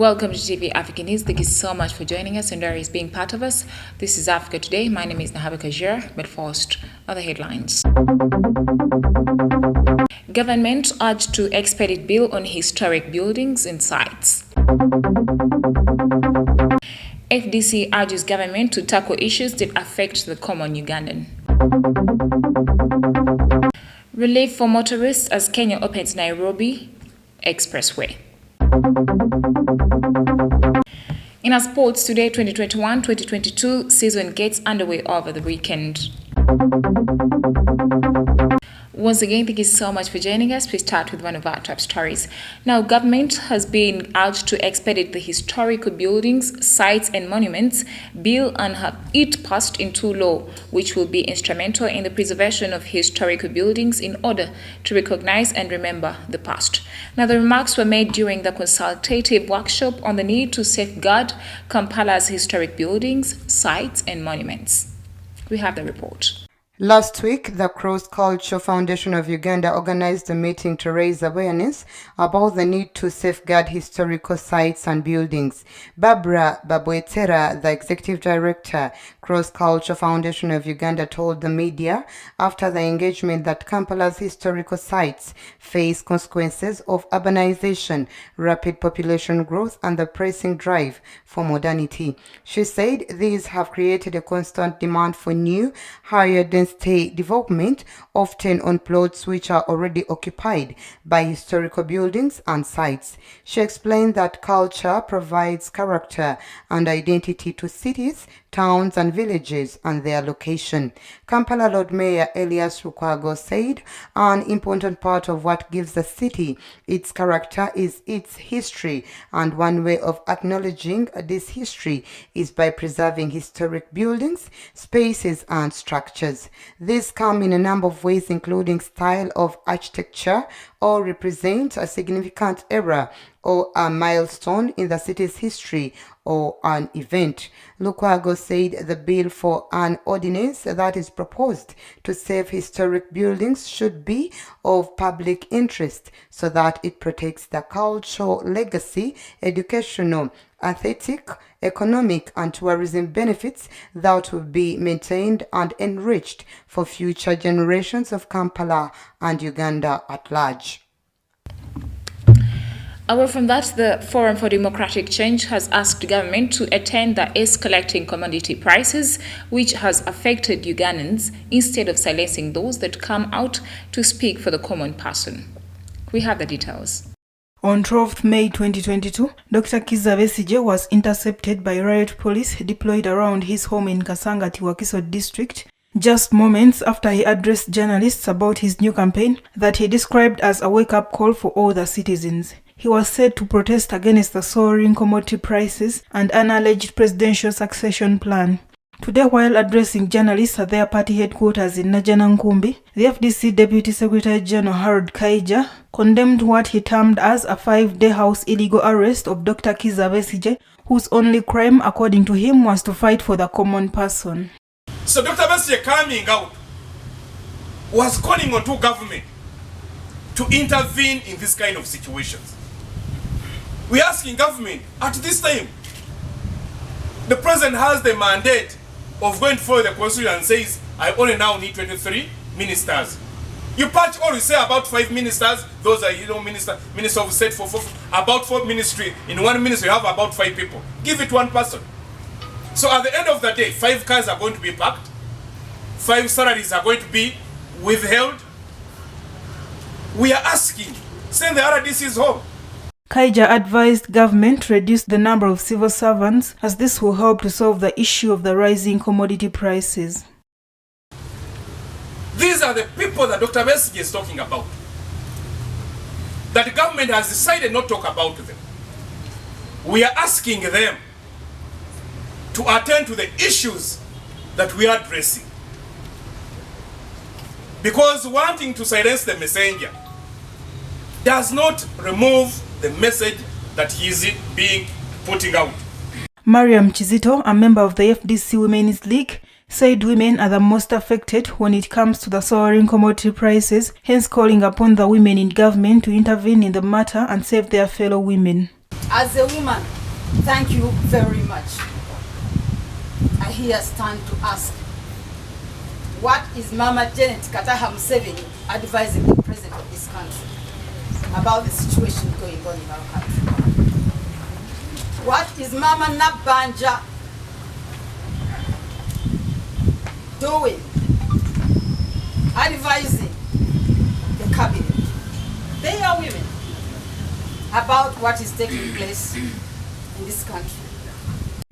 Welcome to TV African News. Thank you so much for joining us and always being part of us. This is Africa Today. My name is Nahabe Kajir, but first, other headlines. Government urged to expedite bill on historic buildings and sites. FDC urges government to tackle issues that affect the common Ugandan. Relief for motorists as Kenya opens Nairobi Expressway. In our sports today, 2021-2022 season gets underway over the weekend. Once again, thank you so much for joining us. We start with one of our top stories. Now, government has been urged to expedite the historical buildings, sites and monuments bill and have it passed into law, which will be instrumental in the preservation of historical buildings in order to recognize and remember the past. Now, the remarks were made during the consultative workshop on the need to safeguard Kampala's historic buildings, sites and monuments. We have the report. Last week, the Cross Culture Foundation of Uganda organized a meeting to raise awareness about the need to safeguard historical sites and buildings. Barbara Babwetera, the executive director, Cross Culture Foundation of Uganda, told the media after the engagement that Kampala's historical sites face consequences of urbanization, rapid population growth, and the pressing drive for modernity. She said these have created a constant demand for new, higher density development, often on plots which are already occupied by historical buildings and sites. She explained that culture provides character and identity to cities, towns and villages and their location. Kampala Lord Mayor Elias Lukwago said an important part of what gives a city its character is its history, and one way of acknowledging this history is by preserving historic buildings, spaces and structures. These come in a number of ways, including style of architecture, or represent a significant era or a milestone in the city's history or an event. Lukwago said the bill for an ordinance that is proposed to save historic buildings should be of public interest so that it protects the cultural legacy, educational, aesthetic, economic and tourism benefits that will be maintained and enriched for future generations of Kampala and Uganda at large. Away from that, the Forum for Democratic Change has asked government to attend the escalating commodity prices, which has affected Ugandans, instead of silencing those that come out to speak for the common person. We have the details. On 12th May 2022, Dr. Kizza Besigye was intercepted by riot police deployed around his home in Kasangati, Wakiso district, just moments after he addressed journalists about his new campaign that he described as a wake-up call for all the citizens. He was said to protest against the soaring commodity prices and an alleged presidential succession plan. Today, while addressing journalists at their party headquarters in Najanankumbi, the FDC Deputy Secretary General Harold Kaija condemned what he termed as a 5-day house illegal arrest of Dr. Kizza Besigye, whose only crime, according to him, was to fight for the common person. So Dr. Besigye coming out was calling on to government to intervene in this kind of situations. We're asking government, at this time, the president has the mandate of going for the constitution and says, I only now need 23 ministers. You patch all you say about 5 ministers, those are, minister of state for about 4 ministry. In one ministry, you have about 5 people. Give it one person. So at the end of the day, 5 cars are going to be packed, 5 salaries are going to be withheld. We are asking, send the RDCs home. Kaija advised government to reduce the number of civil servants, as this will help to solve the issue of the rising commodity prices. These are the people that Dr. Besigye is talking about, that the government has decided not to talk about them. We are asking them to attend to the issues that we are addressing, because wanting to silence the messenger does not remove the message that he is being putting out. Mariam Chizito, a member of the FDC Women's League, said women are the most affected when it comes to the soaring commodity prices, hence calling upon the women in government to intervene in the matter and save their fellow women. As a woman, thank you very much. I here stand to ask, what is Mama Janet Kataha Museveni advising the president of this country about the situation going on in our country? What is Mama Nabanja doing, advising the cabinet? They are women about what is taking place in this country.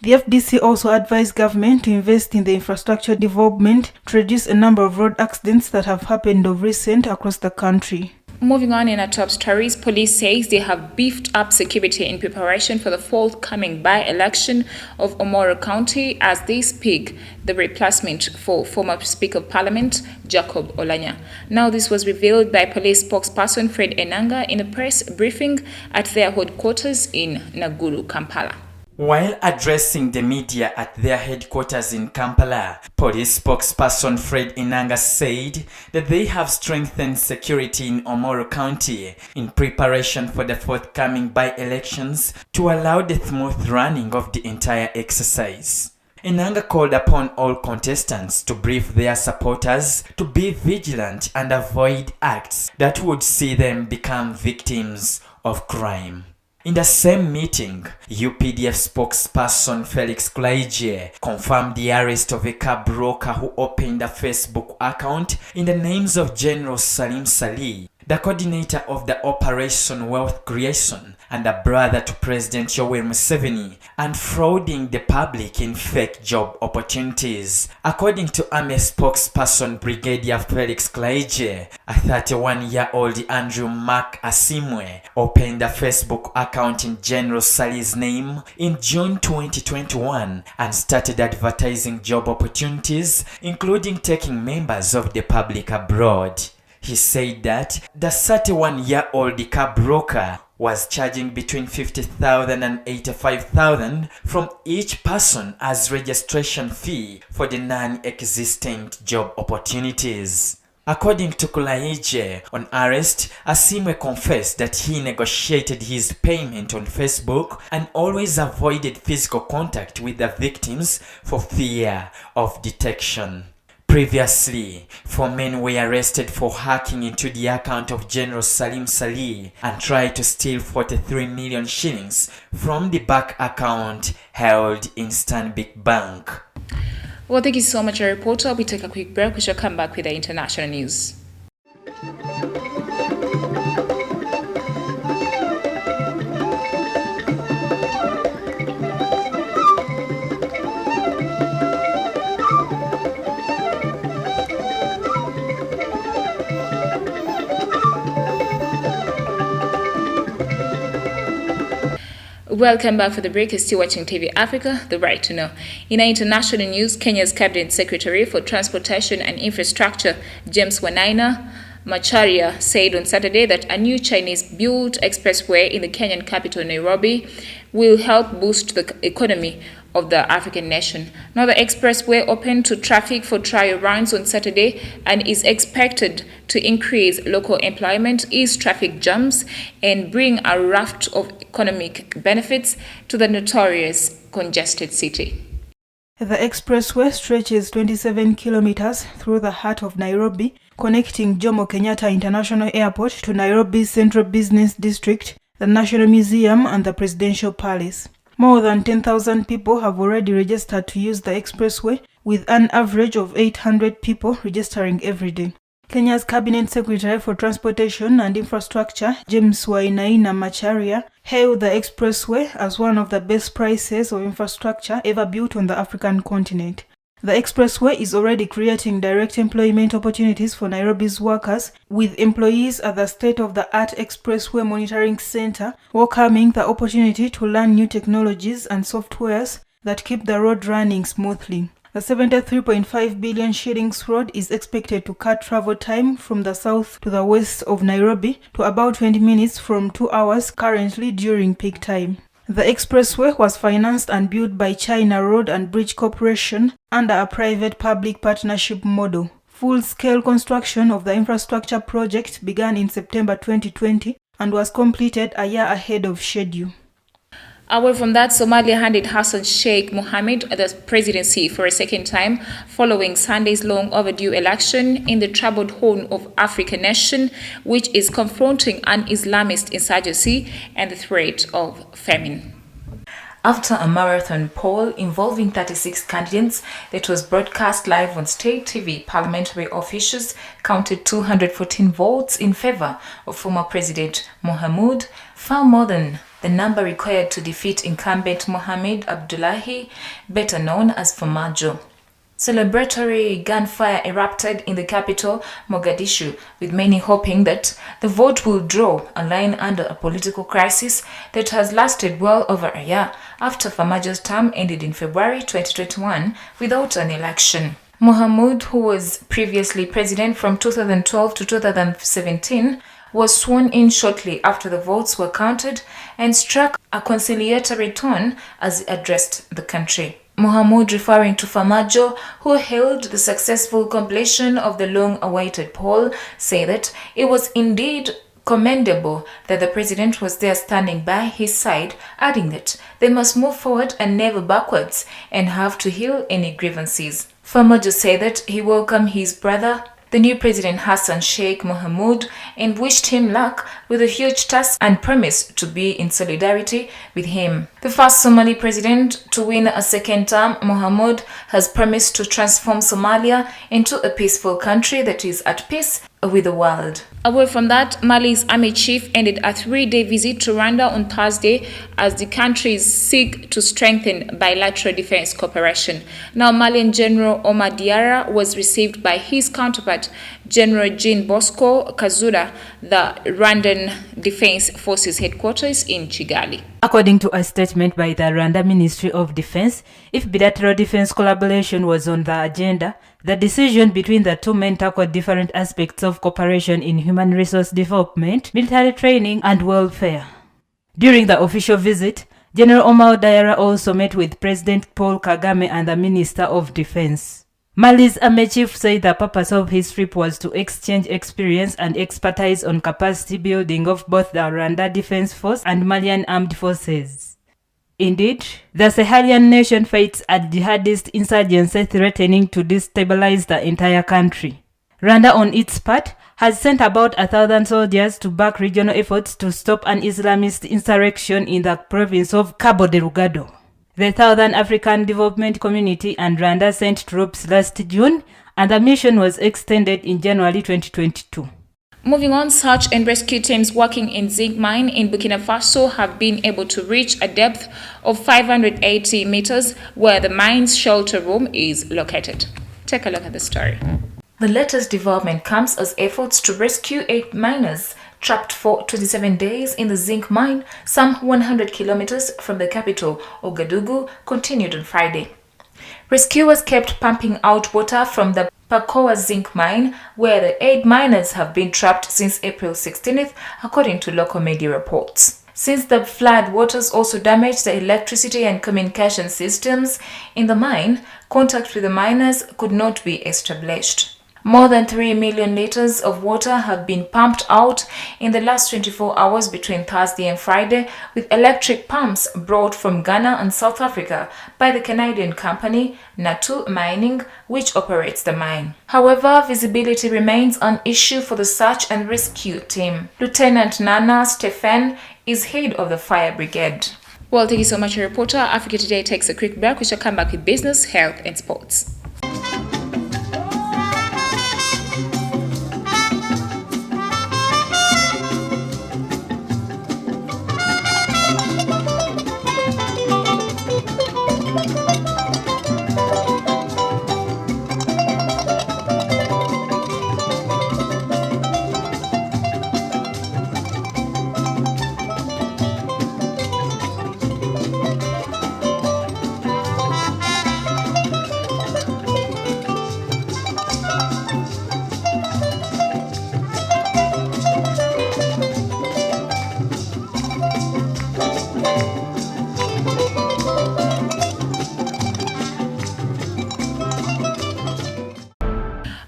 The FDC also advised government to invest in the infrastructure development to reduce a number of road accidents that have happened of recent across the country. Moving on in our top stories, police says they have beefed up security in preparation for the forthcoming by-election of Omoro County as they speak, the replacement for former Speaker of Parliament, Jacob Olanya. Now, this was revealed by police spokesperson Fred Enanga in a press briefing at their headquarters in Naguru, Kampala. While addressing the media at their headquarters in Kampala, police spokesperson Fred Enanga said that they have strengthened security in Omoro County in preparation for the forthcoming by-elections to allow the smooth running of the entire exercise. Enanga called upon all contestants to brief their supporters to be vigilant and avoid acts that would see them become victims of crime. In the same meeting, UPDF spokesperson Felix Klaije confirmed the arrest of a car broker who opened a Facebook account in the names of General Salim Salih, the coordinator of the Operation Wealth Creation and a brother to President Yoweri Museveni, and frauding the public in fake job opportunities. According to AME spokesperson Brigadier Felix Klaije, a 31-year-old Andrew Mark Asimwe opened a Facebook account in General Salih's name in June 2021 and started advertising job opportunities, including taking members of the public abroad. He said that the 31-year-old car broker was charging between $50,000 and $85,000 from each person as registration fee for the non-existent job opportunities. According to Kulaije, on arrest, Asimwe confessed that he negotiated his payment on Facebook and always avoided physical contact with the victims for fear of detection. Previously, 4 men were arrested for hacking into the account of General Salim Salih and tried to steal 43 million shillings from the bank account held in Stanbic Bank. Well, thank you so much, our reporter. We take a quick break. We shall come back with the international news. Welcome back for the break. You're still watching TV Africa, the right to know. In our international news, Kenya's Cabinet Secretary for Transportation and Infrastructure, James Wanaina Macharia, said on Saturday that a new Chinese-built expressway in the Kenyan capital, Nairobi, will help boost the economy of the African nation. Now, the expressway opened to traffic for trial runs on Saturday and is expected to increase local employment, ease traffic jams, and bring a raft of economic benefits to the notorious congested city. The expressway stretches 27 kilometers through the heart of Nairobi, connecting Jomo Kenyatta International Airport to Nairobi's Central Business District, the National Museum, and the Presidential Palace. More than 10,000 people have already registered to use the expressway, with an average of 800 people registering every day. Kenya's Cabinet Secretary for Transportation and Infrastructure, James Wanaina Macharia, hailed the expressway as one of the best prices of infrastructure ever built on the African continent. The expressway is already creating direct employment opportunities for Nairobi's workers, with employees at the state-of-the-art Expressway Monitoring Center welcoming the opportunity to learn new technologies and softwares that keep the road running smoothly. The 73.5 billion shillings road is expected to cut travel time from the south to the west of Nairobi to about 20 minutes from 2 hours currently during peak time. The expressway was financed and built by China Road and Bridge Corporation under a private-public partnership model. Full-scale construction of the infrastructure project began in September 2020 and was completed a year ahead of schedule. Away from that, Somalia handed Hassan Sheikh Mohammed the presidency for a second time following Sunday's long overdue election in the troubled Horn of Africa nation, which is confronting an Islamist insurgency and the threat of famine. After a marathon poll involving 36 candidates that was broadcast live on state TV, parliamentary officials counted 214 votes in favor of former President Mohamud, far more than the number required to defeat incumbent Mohamed Abdullahi, better known as Farmajo. Celebratory gunfire erupted in the capital, Mogadishu, with many hoping that the vote will draw a line under a political crisis that has lasted well over a year after Farmajo's term ended in February 2021 without an election. Mohamud, who was previously president from 2012 to 2017, was sworn in shortly after the votes were counted and struck a conciliatory tone as he addressed the country. Mohamud, referring to Farmajo, who hailed the successful completion of the long-awaited poll, said that it was indeed commendable that the president was there standing by his side, adding that they must move forward and never backwards and have to heal any grievances. Farmajo said that he welcomed his brother, the new president Hassan Sheikh Mohamud, and wished him luck with a huge task and promised to be in solidarity with him. The first Somali president to win a second term, Mohamud has promised to transform Somalia into a peaceful country that is at peace with the world. Away from that, Mali's army chief ended a 3-day visit to Rwanda on Thursday as the countries seek to strengthen bilateral defense cooperation. Now, Malian General Omar Diarra was received by his counterpart, General Jean Bosco Kazura, the Rwandan Defense Forces headquarters in Kigali. According to a statement by the Rwanda Ministry of Defense, if bilateral defense collaboration was on the agenda, the decision between the two men tackled different aspects of cooperation in human resource development, military training, and welfare. During the official visit, General Omar Diarra also met with President Paul Kagame and the Minister of Defense. Mali's army chief said the purpose of his trip was to exchange experience and expertise on capacity building of both the Rwanda Defense Force and Malian Armed Forces. Indeed, the Sahelian nation fights a jihadist insurgency threatening to destabilize the entire country. Rwanda, on its part, has sent about 1,000 soldiers to back regional efforts to stop an Islamist insurrection in the province of Cabo Delgado. The Southern African Development Community and Rwanda sent troops last June, and the mission was extended in January 2022. Moving on, search and rescue teams working in zinc mine in Burkina Faso have been able to reach a depth of 580 meters where the mine's shelter room is located. Take a look at the story. The latest development comes as efforts to rescue 8 miners trapped for 27 days in the zinc mine, some 100 kilometers from the capital, Ouagadougou, continued on Friday. Rescuers kept pumping out water from the Pakoa zinc mine, where the 8 miners have been trapped since April 16th, according to local media reports. Since the flood waters also damaged the electricity and communication systems in the mine, contact with the miners could not be established. More than 3 million liters of water have been pumped out in the last 24 hours between Thursday and Friday, with electric pumps brought from Ghana and South Africa by the Canadian company Natu Mining, which operates the mine. However, visibility remains an issue for the search and rescue team. Lieutenant Nana Stephen is head of the fire brigade. Well, thank you so much, reporter. Africa Today takes a quick break. We shall come back with business, health, and sports.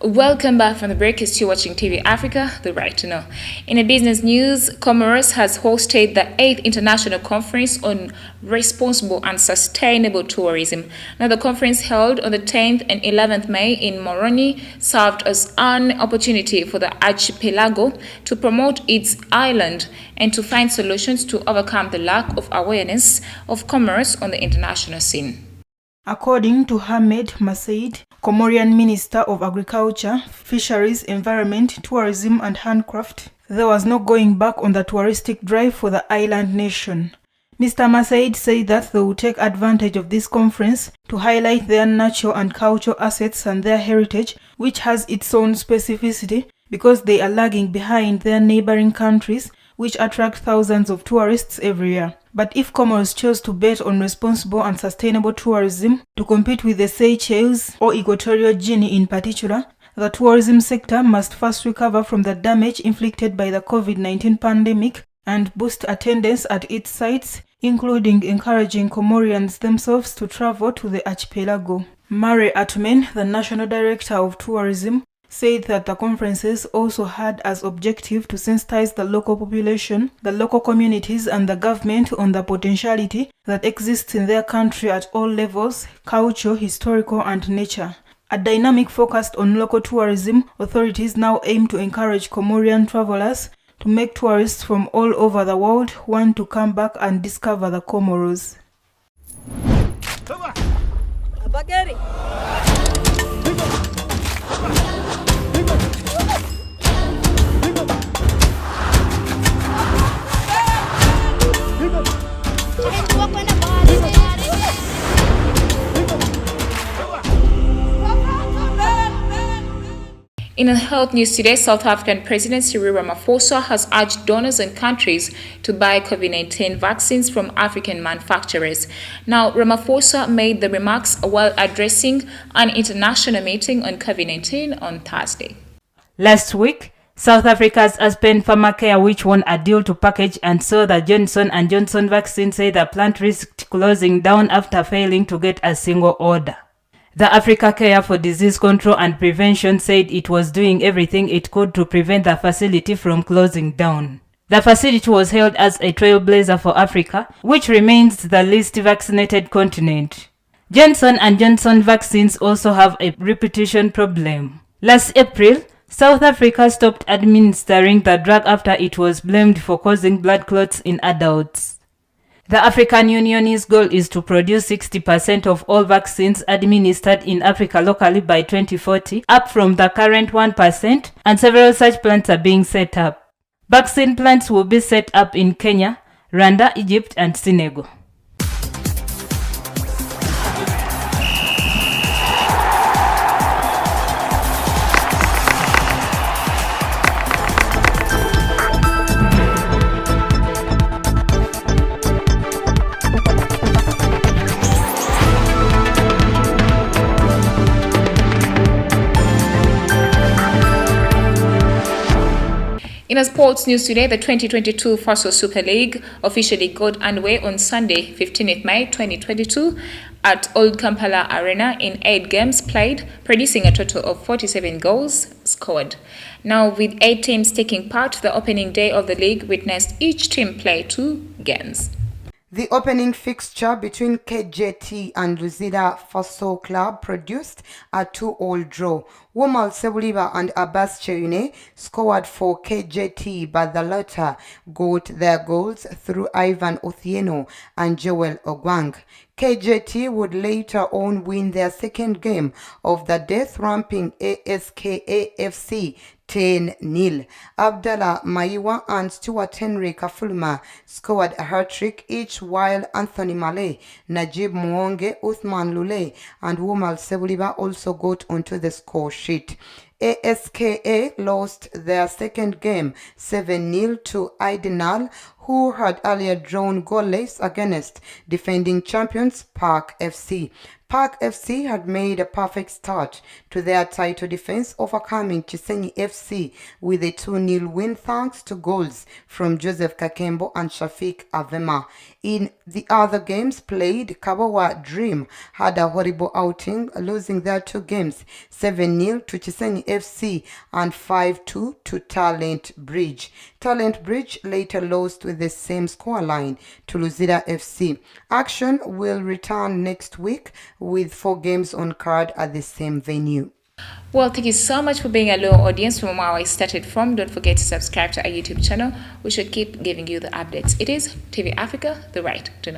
Welcome back from the break. You're still watching TV Africa, the right to know. In a business news, Comoros has hosted the 8th International Conference on Responsible and Sustainable Tourism. Now, the conference held on the 10th and 11th May in Moroni served as an opportunity for the archipelago to promote its island and to find solutions to overcome the lack of awareness of Comoros on the international scene. According to Hamed Masaid, Comorian Minister of Agriculture, Fisheries, Environment, Tourism and Handcraft, there was no going back on the touristic drive for the island nation. Mr. Masaid said that they will take advantage of this conference to highlight their natural and cultural assets and their heritage, which has its own specificity because they are lagging behind their neighboring countries, which attract thousands of tourists every year. But if Comoros chose to bet on responsible and sustainable tourism to compete with the Seychelles or Equatorial Guinea in particular, the tourism sector must first recover from the damage inflicted by the COVID-19 pandemic and boost attendance at its sites, including encouraging Comorians themselves to travel to the archipelago. Mare Atmen, the National Director of Tourism, said that the conferences also had as objective to sensitize the local population, the local communities and the government on the potentiality that exists in their country at all levels, culture, historical and nature. A dynamic focused on local tourism, authorities now aim to encourage Comorian travelers to make tourists from all over the world want to come back and discover the Comoros. In health news today, South African President Cyril Ramaphosa has urged donors and countries to buy COVID-19 vaccines from African manufacturers. Now, Ramaphosa made the remarks while addressing an international meeting on COVID-19 on Thursday. Last week, South Africa's Aspen Pharmacare, which won a deal to package and sell the Johnson & Johnson vaccine, said the plant risked closing down after failing to get a single order. The Africa Care for Disease Control and Prevention said it was doing everything it could to prevent the facility from closing down. The facility was hailed as a trailblazer for Africa, which remains the least vaccinated continent. Johnson & Johnson vaccines also have a reputation problem. Last April, South Africa stopped administering the drug after it was blamed for causing blood clots in adults. The African Union's goal is to produce 60% of all vaccines administered in Africa locally by 2040, up from the current 1%, and several such plants are being set up. Vaccine plants will be set up in Kenya, Rwanda, Egypt, and Senegal. In a sports news today, the 2022 Faso Super League officially got underway on Sunday, 15th May 2022 at Old Kampala Arena in 8 games played, producing a total of 47 goals scored. Now, with 8 teams taking part, the opening day of the league witnessed each team play 2 games. The opening fixture between KJT and Luzira Faso Club produced a 2-all draw. Womal Sebuliba and Abbas Cheune scored for KJT, but the latter got their goals through Ivan Othieno and Joel Ogwang. KJT would later on win their second game of the death-ramping ASKAFC 10-0. Abdallah Maiwa and Stuart Henry Kafulma scored a hat-trick each, while Anthony Malay, Najib Mwonge, Uthman Lule and Womal Sebuliba also got onto the score sheet. ASKA lost their second game 7-0 to Idinal, who had earlier drawn goalless against defending champions Park FC. Park FC had made a perfect start to their title defense, overcoming Chisenyi FC with a 2-0 win thanks to goals from Joseph Kakembo and Shafiq Avema. In the other games played, Kabawa Dream had a horrible outing, losing their 2 games, 7-0 to Chisenyi FC and 5-2 to Talent Bridge. Talent Bridge later lost with the same scoreline to Luzira FC. Action will return next week with 4 games on card at the same venue. Well, thank you so much for being a loyal audience from where I started from. Don't forget to subscribe to our YouTube channel. We should keep giving you the updates. It is TV Africa, the right to know.